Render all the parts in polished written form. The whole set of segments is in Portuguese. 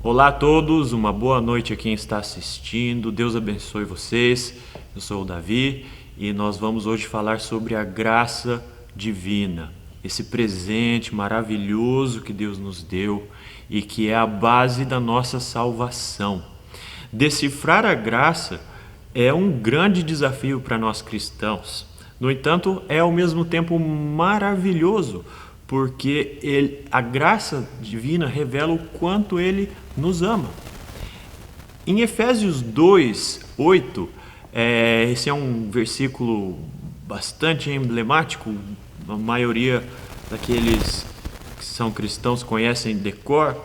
Olá a todos, uma boa noite a quem está assistindo. Deus abençoe vocês. Eu sou o Davi e nós vamos hoje falar sobre a graça divina, esse presente maravilhoso que Deus nos deu e que é a base da nossa salvação. Decifrar a graça é um grande desafio para nós cristãos. No entanto, é ao mesmo tempo maravilhoso, porque a graça divina revela o quanto Ele nos ama. Em Efésios 2:8, esse é um versículo bastante emblemático, a maioria daqueles que são cristãos conhecem de cor,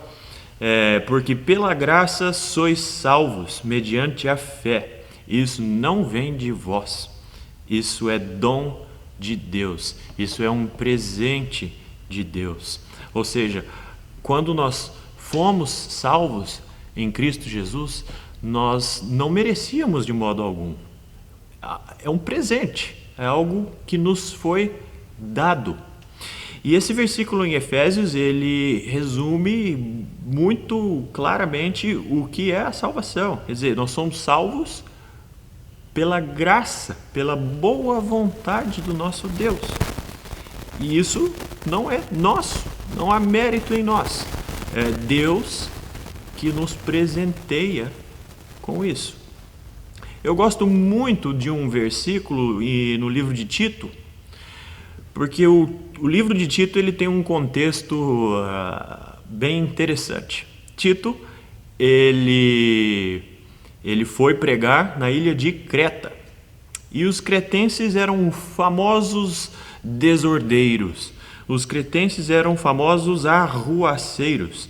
porque pela graça sois salvos, mediante a fé. Isso não vem de vós, isso é dom de Deus, isso é um presente de Deus. Ou seja, quando nós fomos salvos em Cristo Jesus, nós não merecíamos de modo algum. É um presente, é algo que nos foi dado. E esse versículo em Efésios, ele resume muito claramente o que é a salvação. Quer dizer, nós somos salvos pela graça, pela boa vontade do nosso Deus. E isso não é nosso, não há mérito em nós. É Deus que nos presenteia com isso. Eu gosto muito de um versículo no livro de Tito, porque o livro de Tito ele tem um contexto bem interessante. Tito, ele foi pregar na ilha de Creta. E os cretenses eram famosos desordeiros. Os cretenses eram famosos arruaceiros.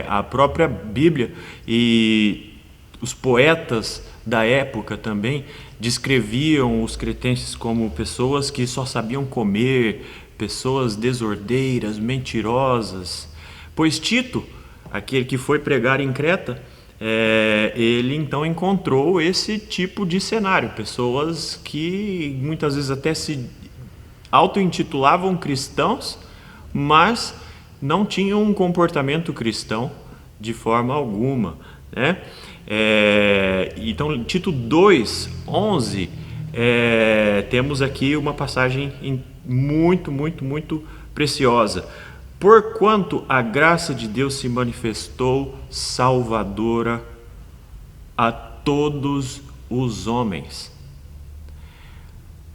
A própria Bíblia e os poetas da época também descreviam os cretenses como pessoas que só sabiam comer, pessoas desordeiras, mentirosas. Pois Tito, aquele que foi pregar em Creta, ele então encontrou esse tipo de cenário, pessoas que muitas vezes até se auto-intitulavam cristãos, mas não tinham um comportamento cristão de forma alguma, né? Então, Tito 2:11, temos aqui uma passagem muito, muito, muito preciosa. Porquanto a graça de Deus se manifestou salvadora a todos os homens,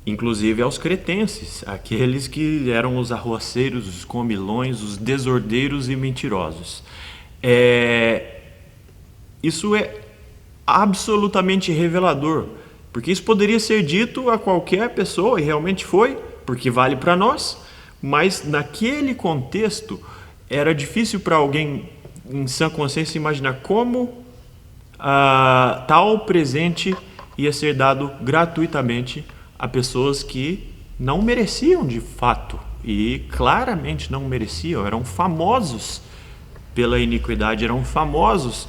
inclusive aos cretenses, aqueles que eram os arruaceiros, os comilões, os desordeiros e mentirosos. Isso é absolutamente revelador, porque isso poderia ser dito a qualquer pessoa, e realmente foi, porque vale para nós, mas naquele contexto era difícil para alguém em sã consciência imaginar como tal presente ia ser dado gratuitamente a pessoas que não mereciam de fato, e claramente não mereciam, eram famosos pela iniquidade, eram famosos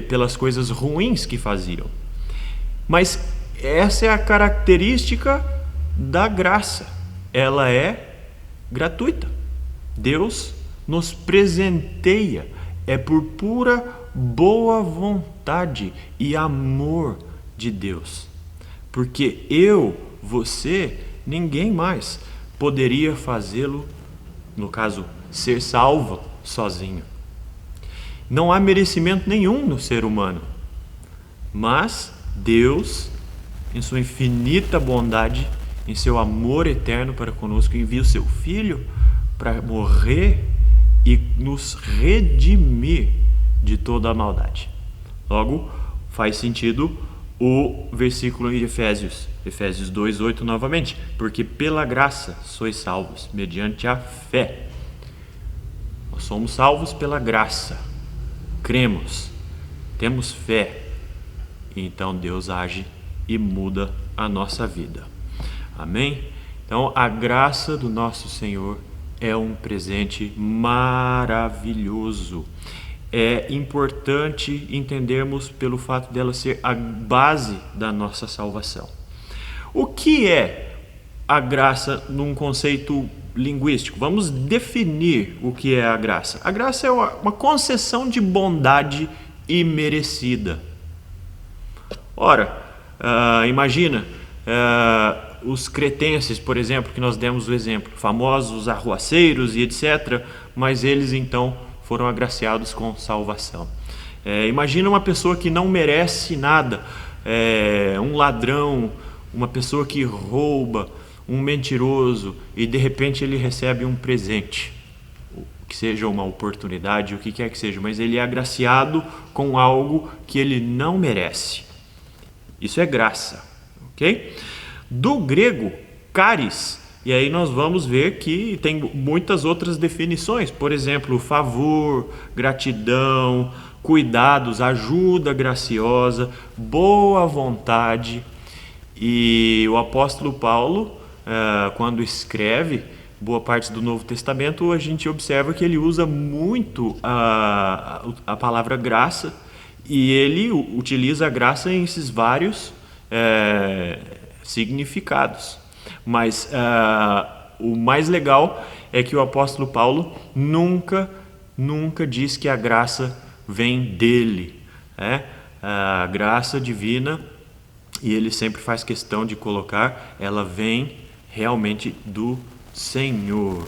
pelas coisas ruins que faziam. Mas essa é a característica da graça, ela é gratuita. Deus nos presenteia, é por pura boa vontade e amor de Deus. Porque você, ninguém mais poderia fazê-lo, no caso, ser salvo sozinho. Não há merecimento nenhum no ser humano, mas Deus, em sua infinita bondade, em seu amor eterno para conosco, envia o seu Filho para morrer e nos redimir de toda a maldade. Logo, faz sentido o versículo de Efésios 2:8 novamente, porque pela graça sois salvos, mediante a fé. Nós somos salvos pela graça, cremos, temos fé, e então Deus age e muda a nossa vida. Amém? Então, a graça do nosso Senhor é um presente maravilhoso. É importante entendermos pelo fato dela ser a base da nossa salvação. O que é a graça num conceito linguístico. Vamos definir o que é a graça. A graça é uma concessão de bondade imerecida. Ora, imagina os cretenses, por exemplo, que nós demos o exemplo, famosos arruaceiros e etc., mas eles então foram agraciados com salvação. Imagina uma pessoa que não merece nada, um ladrão, uma pessoa que rouba, um mentiroso, e de repente ele recebe um presente, que seja uma oportunidade, o que quer que seja, mas ele é agraciado com algo que ele não merece. Isso é graça, ok? Do grego, charis, e aí nós vamos ver que tem muitas outras definições, por exemplo, favor, gratidão, cuidados, ajuda graciosa, boa vontade. E o apóstolo Paulo, quando escreve boa parte do Novo Testamento, a gente observa que ele usa muito a palavra graça, e ele utiliza a graça em esses vários significados. Mas o mais legal é que o apóstolo Paulo nunca diz que a graça vem dele. A graça divina, e ele sempre faz questão de colocar, ela vem realmente do Senhor.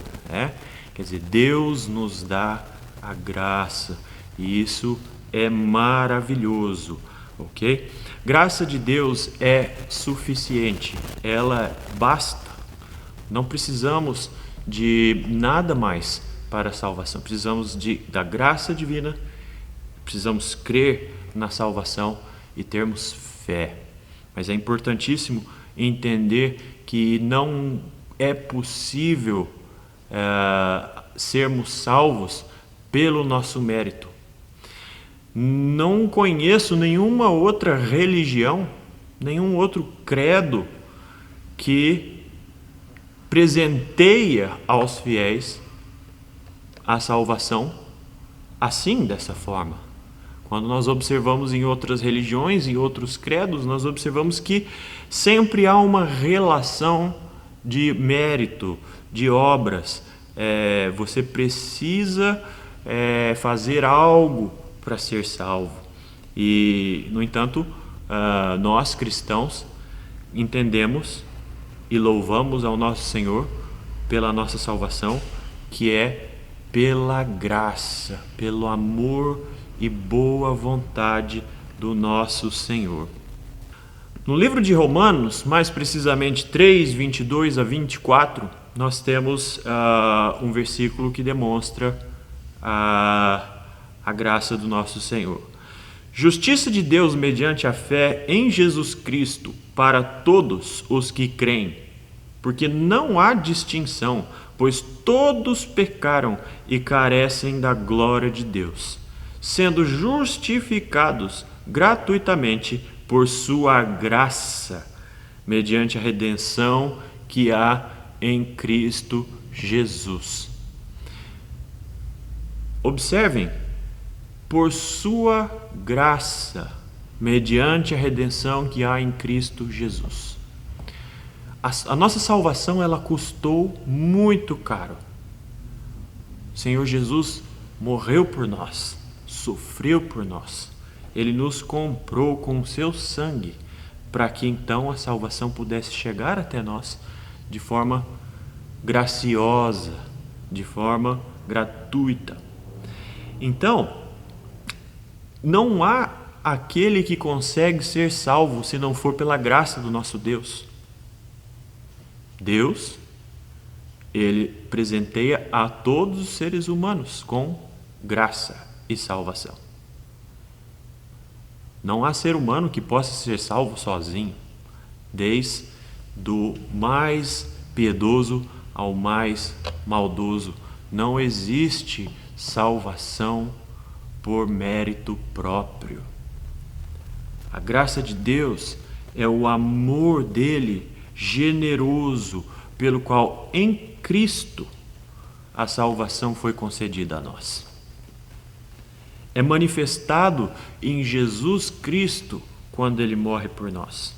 Quer dizer, Deus nos dá a graça, e isso é maravilhoso, ok? Graça de Deus é suficiente, ela basta. Não precisamos de nada mais para a salvação. Precisamos da graça divina, precisamos crer na salvação e termos fé. Mas é importantíssimo entender que não é possível sermos salvos pelo nosso mérito. Não conheço nenhuma outra religião, nenhum outro credo que presenteia aos fiéis a salvação assim, dessa forma. Quando nós observamos em outras religiões, em outros credos, nós observamos que sempre há uma relação de mérito, de obras. Você precisa fazer algo para ser salvo. E, no entanto, nós cristãos entendemos e louvamos ao nosso Senhor pela nossa salvação, que é pela graça, pelo amor e boa vontade do nosso Senhor. No livro de Romanos, mais precisamente 3, 22 a 24, nós temos um versículo que demonstra a graça do nosso Senhor. Justiça de Deus mediante a fé em Jesus Cristo para todos os que creem, porque não há distinção, pois todos pecaram e carecem da glória de Deus, sendo justificados gratuitamente por sua graça, mediante a redenção que há em Cristo Jesus. Observem, por sua graça, mediante a redenção que há em Cristo Jesus. A nossa salvação, ela custou muito caro. O Senhor Jesus morreu por nós, sofreu por nós. Ele nos comprou com o seu sangue, para que então a salvação pudesse chegar até nós de forma graciosa, de forma gratuita. Então, não há aquele que consegue ser salvo se não for pela graça do nosso Deus. Deus, Ele presenteia a todos os seres humanos com graça e salvação. Não há ser humano que possa ser salvo sozinho, desde do mais piedoso ao mais maldoso. Não existe salvação por mérito próprio. A graça de Deus é o amor dele generoso, pelo qual em Cristo a salvação foi concedida a nós. É manifestado em Jesus Cristo quando ele morre por nós.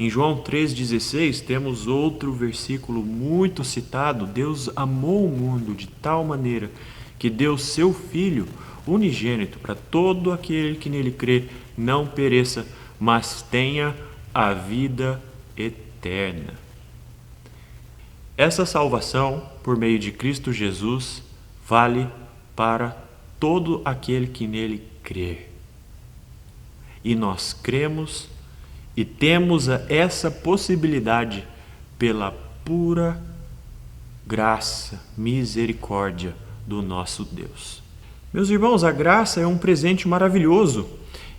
Em João 3,16 temos outro versículo muito citado: Deus amou o mundo de tal maneira que deu seu Filho unigênito para todo aquele que nele crê não pereça, mas tenha a vida eterna. Essa salvação, por meio de Cristo Jesus, vale para todo aquele que nele crê. E nós cremos e temos essa possibilidade pela pura graça, misericórdia do nosso Deus. Meus irmãos, a graça é um presente maravilhoso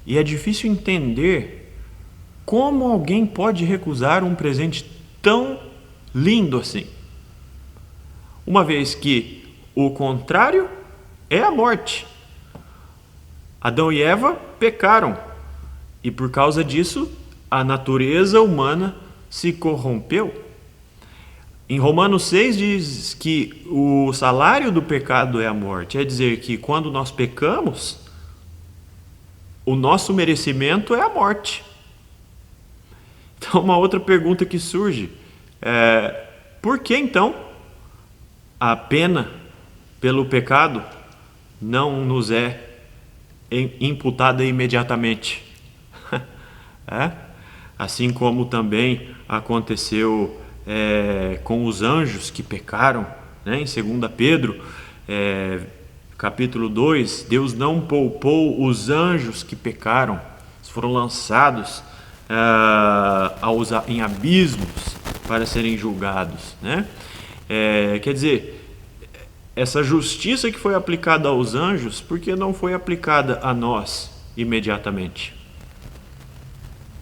e é difícil entender como alguém pode recusar um presente tão lindo assim. Uma vez que o contrário é a morte. Adão e Eva pecaram e por causa disso a natureza humana se corrompeu. Em Romanos 6 diz que o salário do pecado é a morte. É dizer que quando nós pecamos, o nosso merecimento é a morte. Então uma outra pergunta que surge é: por que então a pena pelo pecado não nos é imputada imediatamente? Assim como também aconteceu com os anjos que pecaram, né? Em 2 Pedro, capítulo 2, Deus não poupou os anjos que pecaram, eles foram lançados em abismos para serem julgados, né? Quer dizer, essa justiça que foi aplicada aos anjos, por que não foi aplicada a nós imediatamente?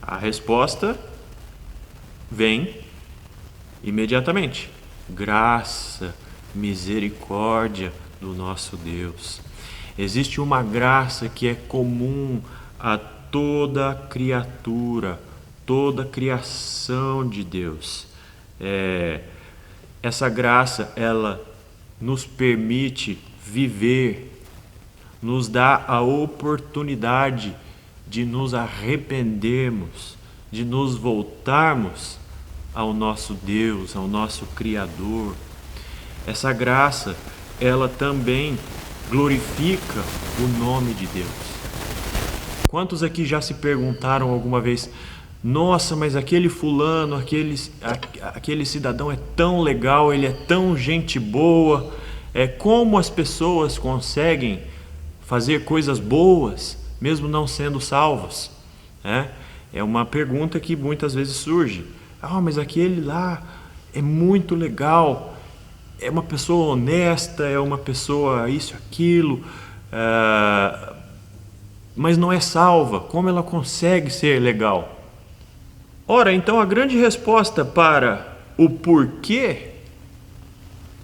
A resposta vem imediatamente: graça, misericórdia do nosso Deus. Existe uma graça que é comum a toda criatura, toda criação de Deus. Essa graça, ela nos permite viver, nos dá a oportunidade de nos arrependermos, de nos voltarmos ao nosso Deus, ao nosso Criador. Essa graça, ela também glorifica o nome de Deus. Quantos aqui já se perguntaram alguma vez: nossa, mas aquele fulano, aquele cidadão é tão legal, ele é tão gente boa, como as pessoas conseguem fazer coisas boas, mesmo não sendo salvos? É uma pergunta que muitas vezes surge. Mas aquele lá é muito legal, é uma pessoa honesta, é uma pessoa isso, aquilo, mas não é salva, como ela consegue ser legal? Ora, então a grande resposta para o porquê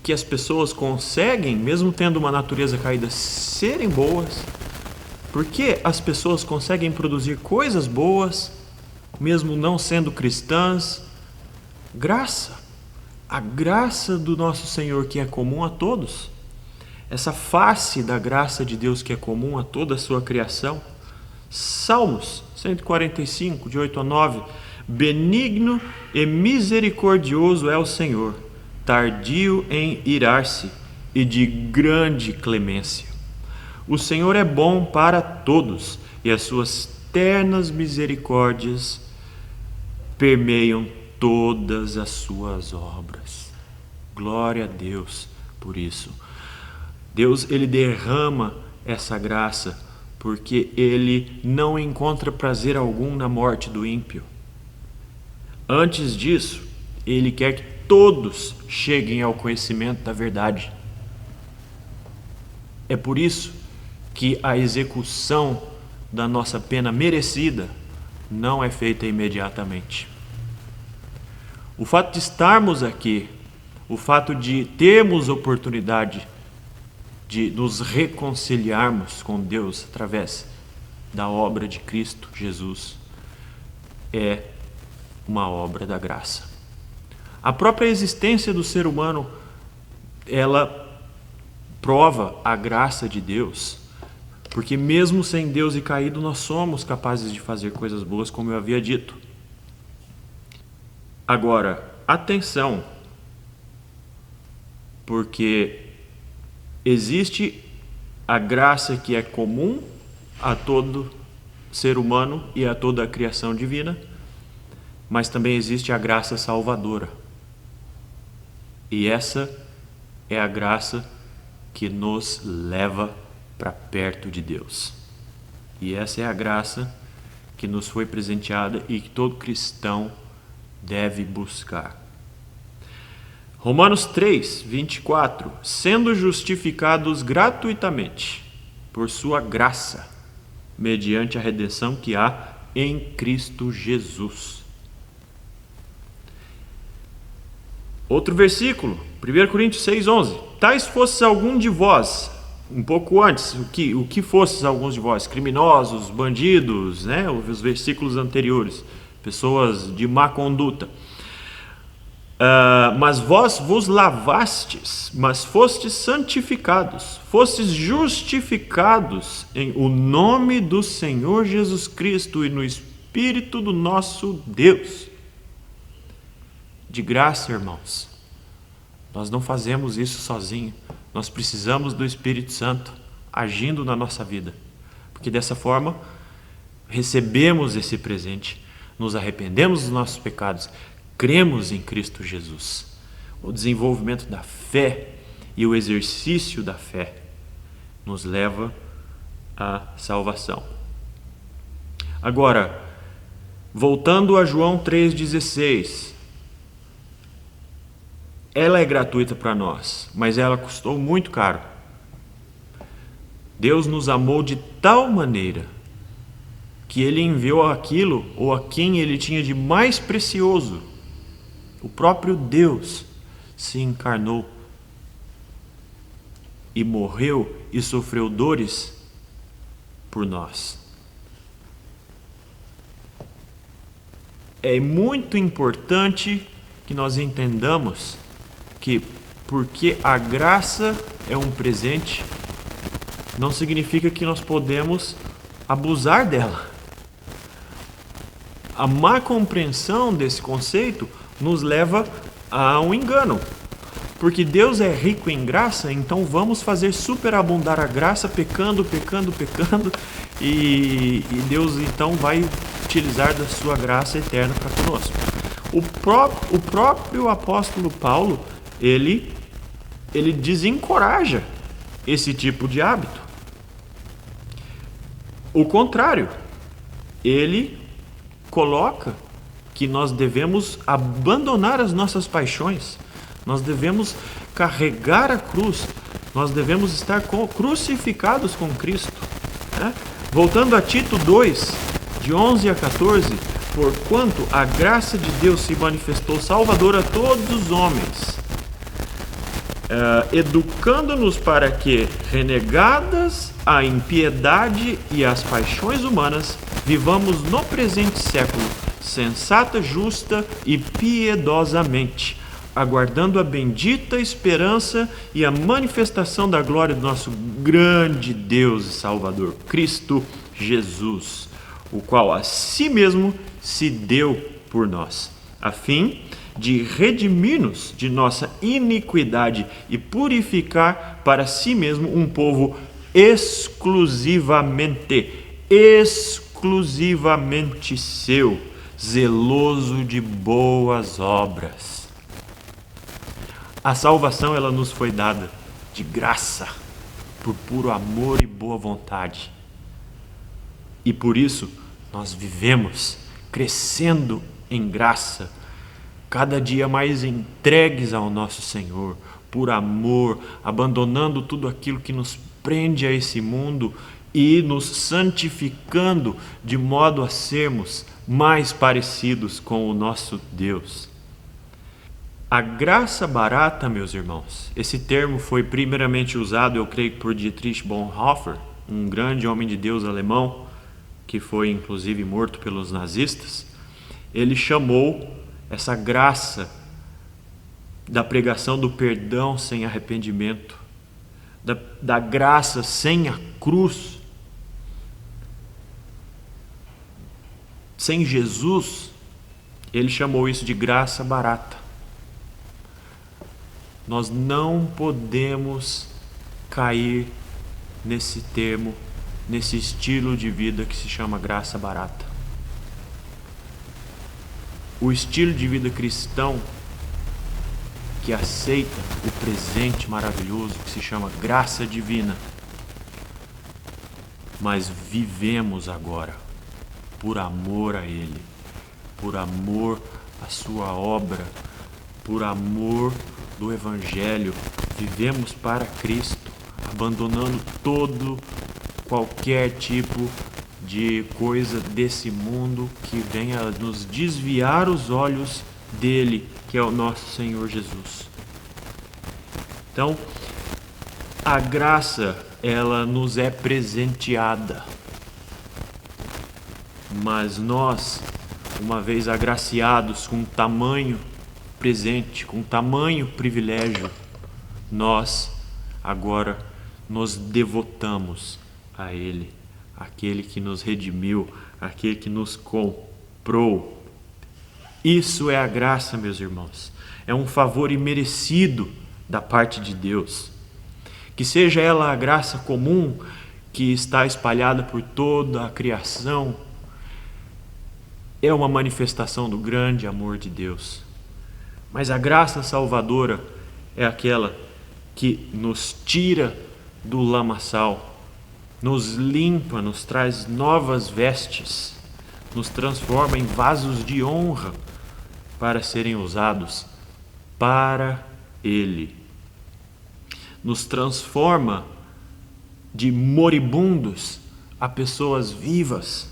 que as pessoas conseguem, mesmo tendo uma natureza caída, serem boas, por que as pessoas conseguem produzir coisas boas, mesmo não sendo cristãs? Graça. A graça do nosso Senhor, que é comum a todos. Essa face da graça de Deus que é comum a toda a sua criação. Salmos 145, de 8 a 9. Benigno e misericordioso é o Senhor, tardio em irar-se e de grande clemência. O Senhor é bom para todos, e as suas ternas misericórdias permeiam todas as suas obras. Glória a Deus por isso. Deus, ele derrama essa graça porque ele não encontra prazer algum na morte do ímpio. Antes disso, ele quer que todos cheguem ao conhecimento da verdade. É por isso que a execução da nossa pena merecida não é feita imediatamente. O fato de estarmos aqui, o fato de termos oportunidade de nos reconciliarmos com Deus através da obra de Cristo Jesus, é uma obra da graça. A própria existência do ser humano, ela prova a graça de Deus, porque mesmo sem Deus e caído, nós somos capazes de fazer coisas boas, como eu havia dito. Agora, atenção, porque existe a graça que é comum a todo ser humano e a toda a criação divina, mas também existe a graça salvadora. E essa é a graça que nos leva para perto de Deus. E essa é a graça que nos foi presenteada e que todo cristão deve buscar. Romanos 3, 24. Sendo justificados gratuitamente por sua graça, mediante a redenção que há em Cristo Jesus. Outro versículo, 1 Coríntios 6, 11. Tais fosses algum de vós, um pouco antes, o que fosses alguns de vós, criminosos, bandidos, né? Os versículos anteriores, pessoas de má conduta. Mas vós vos lavastes, mas fostes santificados, fostes justificados em o nome do Senhor Jesus Cristo e no Espírito do nosso Deus. De graça, irmãos, nós não fazemos isso sozinho, nós precisamos do Espírito Santo agindo na nossa vida, porque dessa forma recebemos esse presente, nos arrependemos dos nossos pecados, cremos em Cristo Jesus. O desenvolvimento da fé e o exercício da fé nos leva à salvação. Agora, voltando a João 3,16, ela é gratuita para nós, mas ela custou muito caro. Deus nos amou de tal maneira que Ele enviou aquilo ou a quem Ele tinha de mais precioso. O próprio Deus se encarnou e morreu e sofreu dores por nós. É muito importante que nós entendamos que porque a graça é um presente, não significa que nós podemos abusar dela. A má compreensão desse conceito nos leva a um engano. Porque Deus é rico em graça, então vamos fazer superabundar a graça pecando, e Deus então vai utilizar da sua graça eterna para conosco. O próprio apóstolo Paulo, ele desencoraja esse tipo de hábito. O contrário, ele coloca que nós devemos abandonar as nossas paixões, nós devemos carregar a cruz, nós devemos estar crucificados com Cristo. Né? Voltando a Tito 2, de 11 a 14, porquanto a graça de Deus se manifestou salvadora a todos os homens, educando-nos para que, renegadas a impiedade e as paixões humanas, vivamos no presente século sensata, justa e piedosamente, aguardando a bendita esperança e a manifestação da glória do nosso grande Deus e Salvador, Cristo Jesus, o qual a si mesmo se deu por nós, a fim de redimir-nos de nossa iniquidade e purificar para si mesmo um povo exclusivamente seu, zeloso de boas obras. A salvação, ela nos foi dada de graça, por puro amor e boa vontade. E por isso nós vivemos crescendo em graça, cada dia mais entregues ao nosso Senhor, por amor, abandonando tudo aquilo que nos prende a esse mundo e nos santificando de modo a sermos mais parecidos com o nosso Deus. A graça barata, meus irmãos, esse termo foi primeiramente usado, eu creio, por Dietrich Bonhoeffer, um grande homem de Deus alemão, que foi inclusive morto pelos nazistas. Ele chamou essa graça da pregação do perdão sem arrependimento, da graça sem a cruz. Sem Jesus, Ele chamou isso de graça barata. Nós não podemos cair nesse termo, nesse estilo de vida que se chama graça barata. O estilo de vida cristão que aceita o presente maravilhoso que se chama graça divina, mas vivemos agora por amor a Ele, por amor à sua obra, por amor do Evangelho. Vivemos para Cristo, abandonando qualquer tipo de coisa desse mundo que venha nos desviar os olhos dele, que é o nosso Senhor Jesus. Então, a graça, ela nos é presenteada, mas nós, uma vez agraciados com tamanho presente, com tamanho privilégio, nós agora nos devotamos a Ele, aquele que nos redimiu, aquele que nos comprou. Isso é a graça, meus irmãos. É um favor imerecido da parte de Deus. Que seja ela a graça comum que está espalhada por toda a criação, é uma manifestação do grande amor de Deus. Mas a graça salvadora é aquela que nos tira do lamaçal, nos limpa, nos traz novas vestes, nos transforma em vasos de honra para serem usados para Ele. Nos transforma de moribundos a pessoas vivas.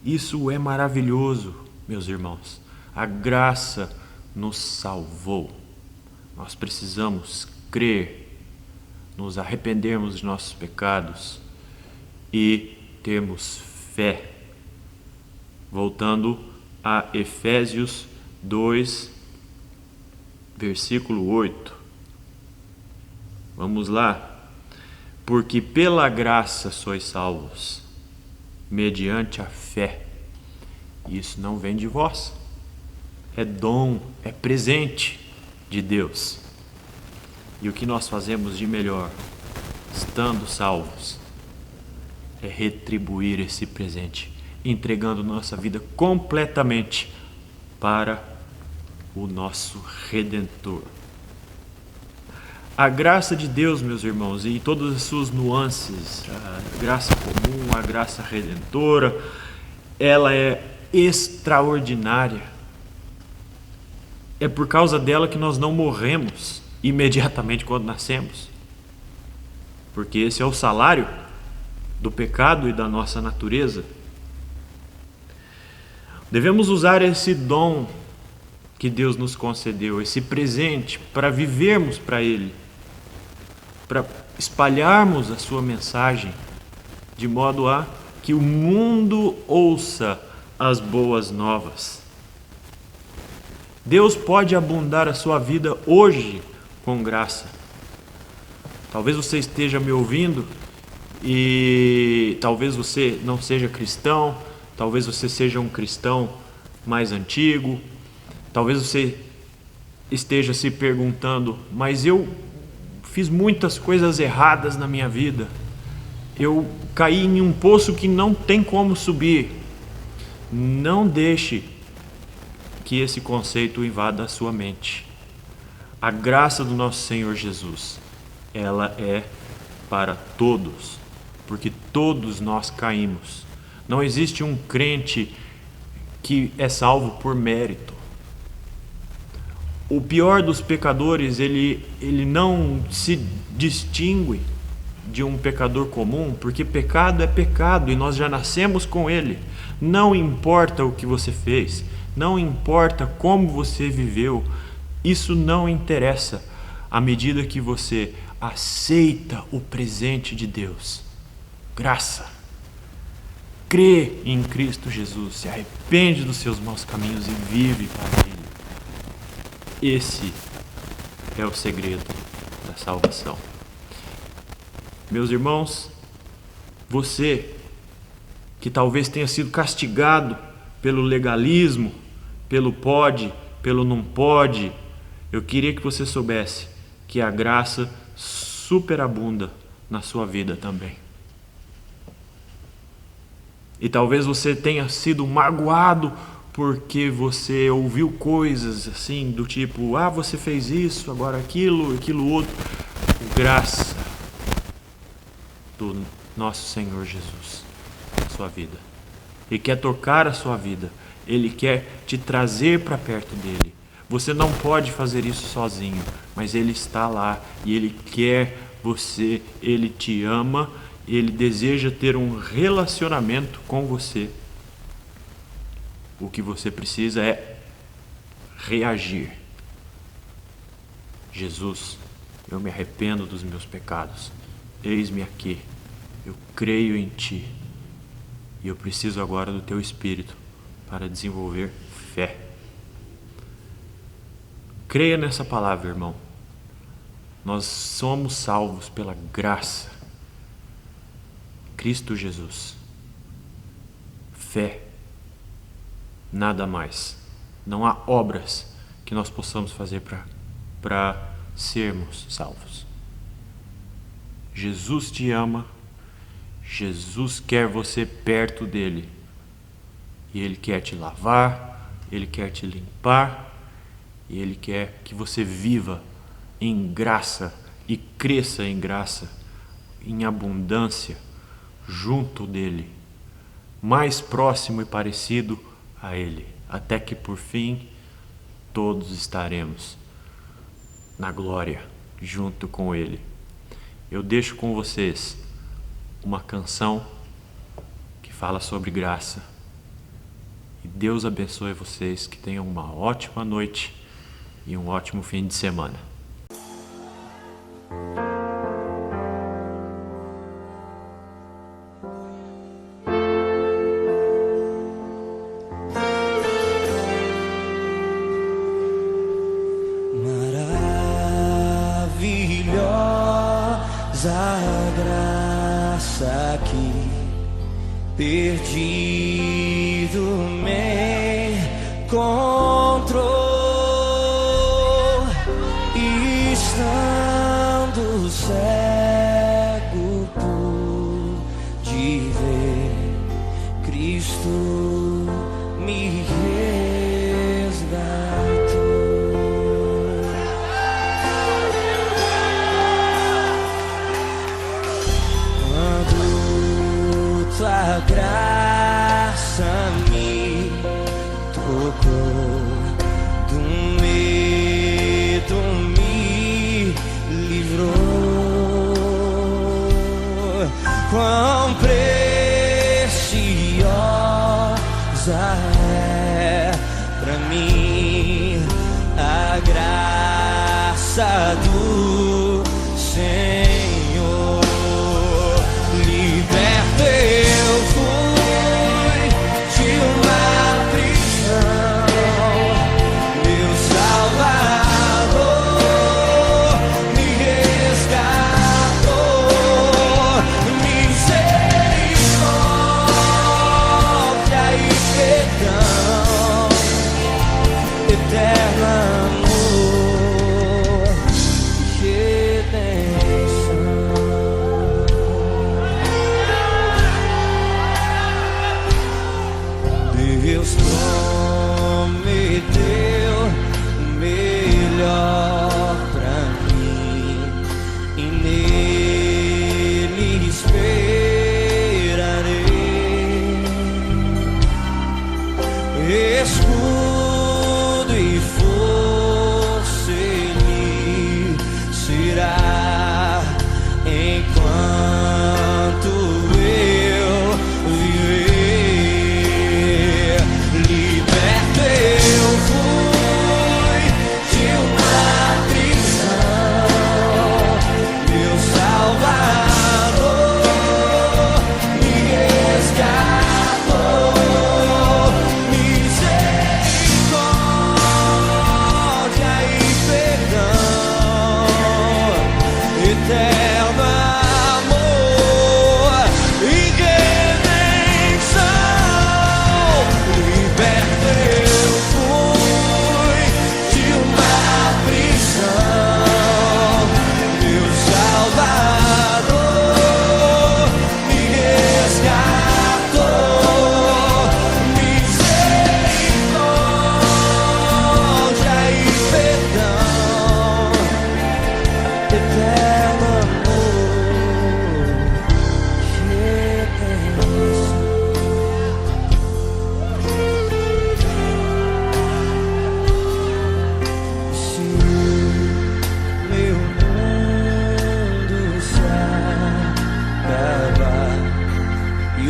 Isso é maravilhoso, meus irmãos. A graça nos salvou. Nós precisamos crer, nos arrependermos de nossos pecados e termos fé. Voltando a Efésios 2, versículo 8. Vamos lá. Porque pela graça sois salvos, mediante a fé. Isso não vem de vós. É dom, é presente de Deus. E o que nós fazemos de melhor, estando salvos, é retribuir esse presente, entregando nossa vida completamente para o nosso Redentor. A graça de Deus, meus irmãos, e todas as suas nuances, a graça comum, a graça redentora, ela é extraordinária. É por causa dela que nós não morremos imediatamente quando nascemos. Porque esse é o salário do pecado e da nossa natureza. Devemos usar esse dom que Deus nos concedeu, esse presente, para vivermos para Ele, para espalharmos a sua mensagem, de modo a que o mundo ouça as boas novas. Deus pode abundar a sua vida hoje com graça. Talvez você esteja me ouvindo e talvez você não seja cristão, talvez você seja um cristão mais antigo, talvez você esteja se perguntando, mas eu fiz muitas coisas erradas na minha vida, eu caí em um poço que não tem como subir. Não deixe que esse conceito invada a sua mente. A graça do nosso Senhor Jesus, ela é para todos, porque todos nós caímos. Não existe um crente que é salvo por mérito. O pior dos pecadores, ele não se distingue de um pecador comum, porque pecado é pecado e nós já nascemos com ele. Não importa o que você fez, não importa como você viveu, isso não interessa à medida que você aceita o presente de Deus. Graça. Crê em Cristo Jesus, se arrepende dos seus maus caminhos e vive para Ele. Esse é o segredo da salvação. Meus irmãos, você que talvez tenha sido castigado pelo legalismo, pelo pode, pelo não pode. Eu queria que você soubesse que a graça superabunda na sua vida também. E talvez você tenha sido magoado porque você ouviu coisas assim do tipo, você fez isso, agora aquilo outro. Graça do nosso Senhor Jesus na sua vida. Ele quer tocar a sua vida. Ele quer te trazer para perto dele. Você não pode fazer isso sozinho, mas ele está lá e ele quer você, ele te ama, ele deseja ter um relacionamento com você. O que você precisa é reagir. Jesus, eu me arrependo dos meus pecados. Eis-me aqui. Eu creio em Ti. E eu preciso agora do Teu Espírito para desenvolver fé. Creia nessa palavra, irmão. Nós somos salvos pela graça. Cristo Jesus. Fé. Nada mais. Não há obras que nós possamos fazer para sermos salvos. Jesus te ama. Jesus quer você perto dele. E ele quer te lavar, ele quer te limpar, e ele quer que você viva em graça e cresça em graça, em abundância, junto dele, mais próximo e parecido a ele, até que por fim todos estaremos na glória junto com ele. Eu deixo com vocês uma canção que fala sobre graça. E Deus abençoe vocês, que tenham uma ótima noite e um ótimo fim de semana. Maravilhosa graça que perdido me encontrou, estando cego pude ver Cristo me resgatou. Quando tua graça me tocou, do medo me livrou. Quão preciosa é pra mim a graça do Senhor. Liberto eu fui de uma prisão, meu Salvador me resgatou. Misericórdia e perdão, eterno amor e redenção.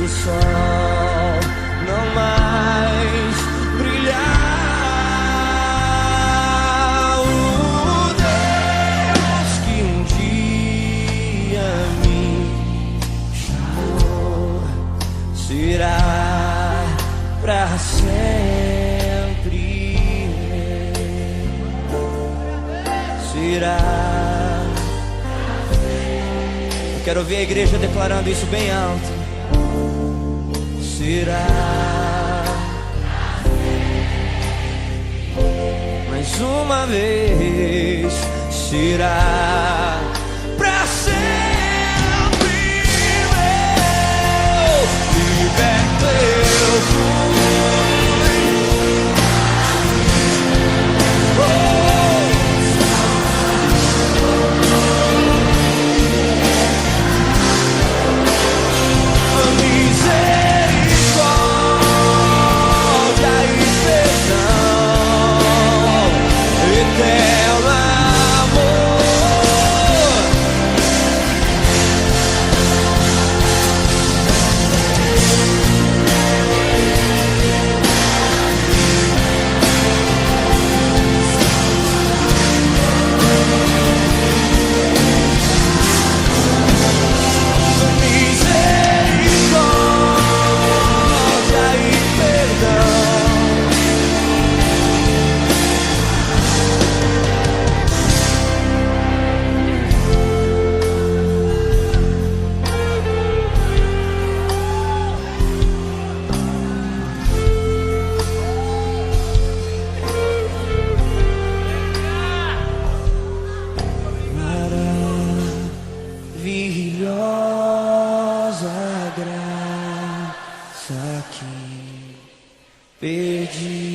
o sol não mais brilhar. O Deus que um dia me chamou será pra sempre, será. Eu quero ver a igreja declarando isso bem alto. Será. Mais uma vez, será pra sempre. Liberto eu fui. Misericórdia e perdão, eterno amor. Misericórdia e perdão. Maravilhosa graça que pedi.